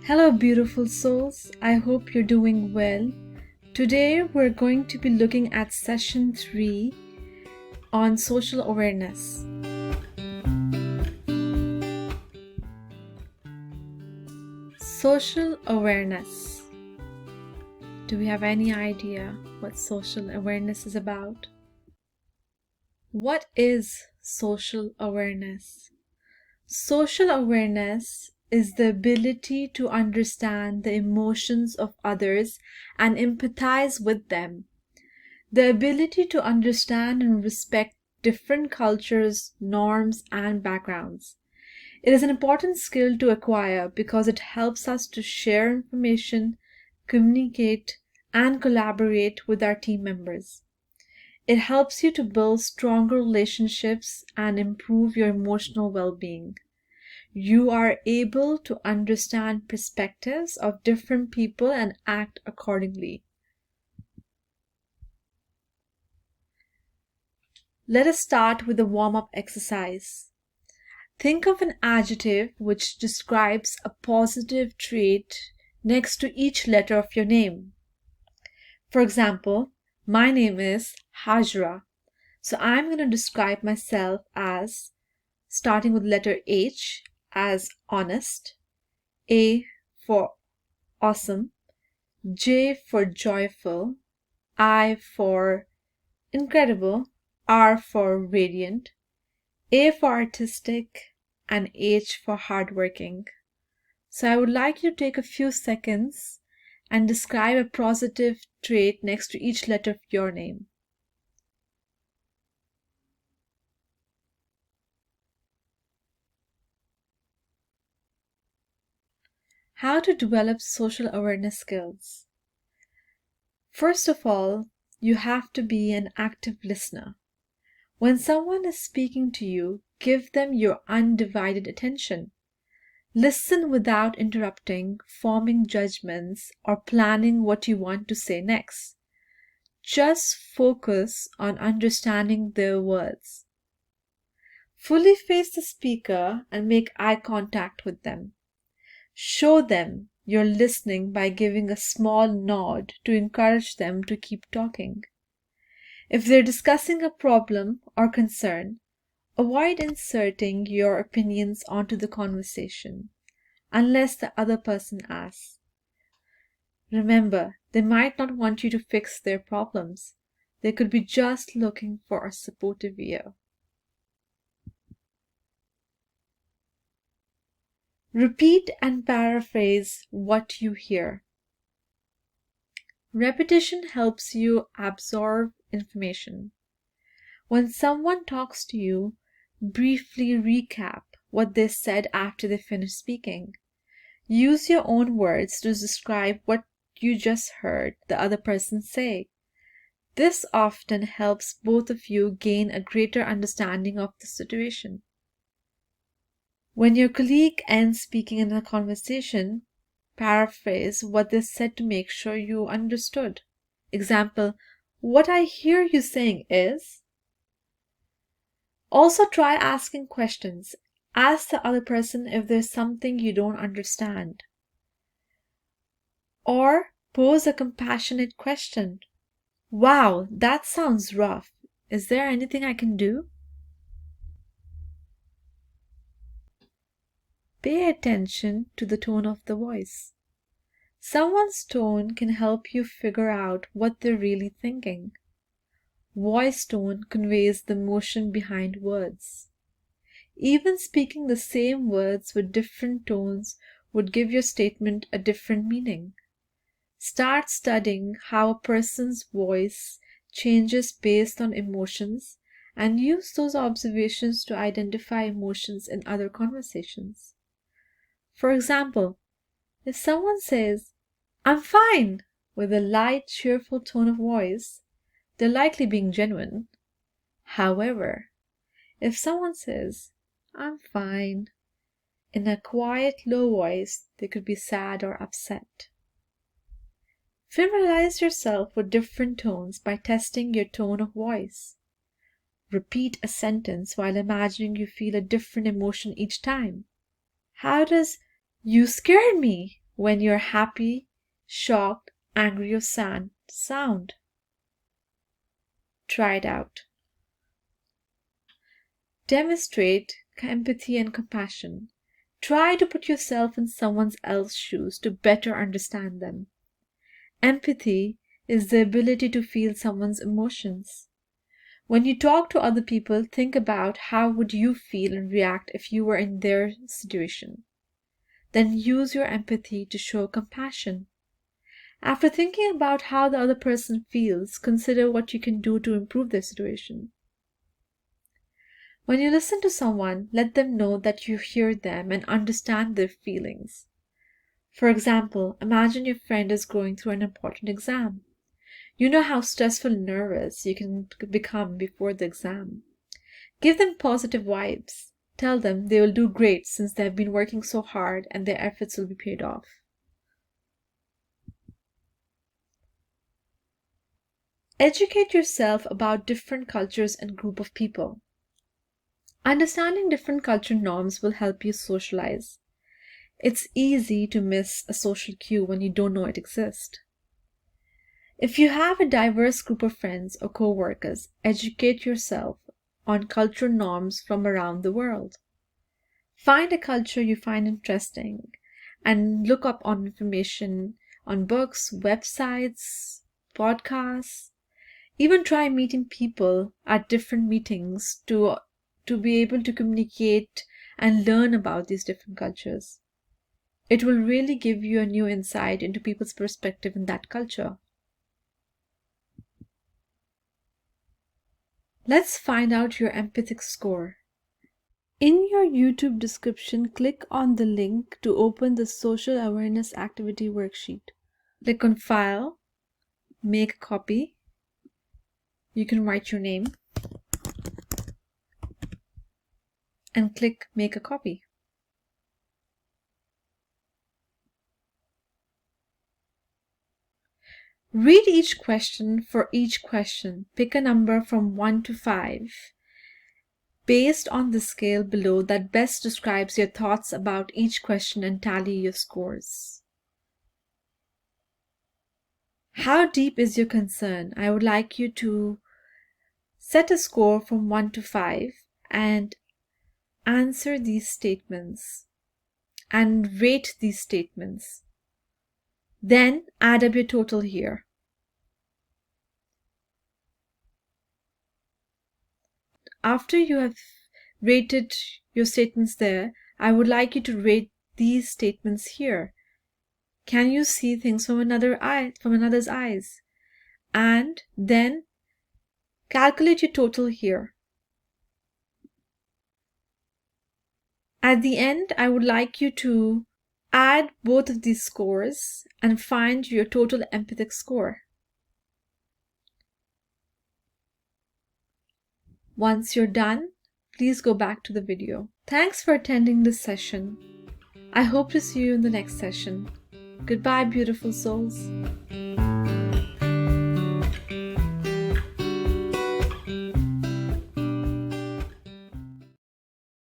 Hello, beautiful souls. I hope you're doing well. Today, we're going to be looking at session 3 on social awareness. Social awareness. Do we have any idea what social awareness is about? What is social awareness? Social awareness is the ability to understand the emotions of others and empathize with them. The ability to understand and respect different cultures, norms, and backgrounds. It is an important skill to acquire because it helps us to share information, communicate, and collaborate with our team members. It helps you to build stronger relationships and improve your emotional well-being. You are able to understand perspectives of different people and act accordingly. Let us start with a warm-up exercise. Think of an adjective which describes a positive trait next to each letter of your name. For example, my name is Hajra, so I'm going to describe myself as, starting with letter H, as honest, A for awesome, J for joyful, I for incredible, R for radiant, A for artistic, and H for hardworking. So I would like you to take a few seconds and describe a positive trait next to each letter of your name. How to develop social awareness skills. First of all, you have to be an active listener. When someone is speaking to you, give them your undivided attention. Listen without interrupting, forming judgments, or planning what you want to say next. Just focus on understanding their words. Fully face the speaker and make eye contact with them. Show them you're listening by giving a small nod to encourage them to keep talking. If they're discussing a problem or concern, avoid inserting your opinions onto the conversation unless the other person asks. Remember, they might not want you to fix their problems. They could be just looking for a supportive ear. Repeat and paraphrase what you hear. Repetition helps you absorb information. When someone talks to you, briefly recap what they said after they finish speaking. Use your own words to describe what you just heard the other person say. This often helps both of you gain a greater understanding of the situation. When your colleague ends speaking in a conversation, paraphrase what they said to make sure you understood. Example, what I hear you saying is. Also try asking questions. Ask the other person if there's something you don't understand. Or pose a compassionate question. Wow, that sounds rough. Is there anything I can do? Pay attention to the tone of the voice. Someone's tone can help you figure out what they're really thinking. Voice tone conveys the emotion behind words. Even speaking the same words with different tones would give your statement a different meaning. Start studying how a person's voice changes based on emotions and use those observations to identify emotions in other conversations. For example, if someone says, "I'm fine," with a light, cheerful tone of voice, they're likely being genuine. However, if someone says, "I'm fine," in a quiet, low voice, they could be sad or upset. Familiarize yourself with different tones by testing your tone of voice. Repeat a sentence while imagining you feel a different emotion each time. How does "you scared me" when you're happy, shocked, angry, or sad sound. Try it out. Demonstrate empathy and compassion. Try to put yourself in someone else's shoes to better understand them. Empathy is the ability to feel someone's emotions. When you talk to other people, think about how would you feel and react if you were in their situation. Then use your empathy to show compassion. After thinking about how the other person feels, consider what you can do to improve their situation. When you listen to someone, let them know that you hear them and understand their feelings. For example, imagine your friend is going through an important exam. You know how stressful and nervous you can become before the exam. Give them positive vibes. Tell them they will do great since they have been working so hard and their efforts will be paid off. Educate yourself about different cultures and group of people. Understanding different culture norms will help you socialize. It's easy to miss a social cue when you don't know it exists. If you have a diverse group of friends or co-workers, educate yourself on cultural norms from around the world. Find a culture you find interesting and look up on information on books, websites, podcasts. Even try meeting people at different meetings to be able to communicate and learn about these different cultures. It will really give you a new insight into people's perspective in that culture. Let's find out your empathic score. In your YouTube description, click on the link to open the Social Awareness Activity Worksheet. Click on File, make a copy. You can write your name and click Make a Copy. Read each question. For each question, pick a number from 1 to 5 based on the scale below that best describes your thoughts about each question and tally your scores. How deep is your concern? I would like you to set a score from 1 to 5 and answer these statements and rate these statements. Then add up your total here. After you have rated your statements there, I would like you to rate these statements here. Can you see things from another's eyes? And then calculate your total here. At the end, I would like you to add both of these scores and find your total empathic score. Once you're done, please go back to the video. Thanks for attending this session. I hope to see you in the next session. Goodbye, beautiful souls.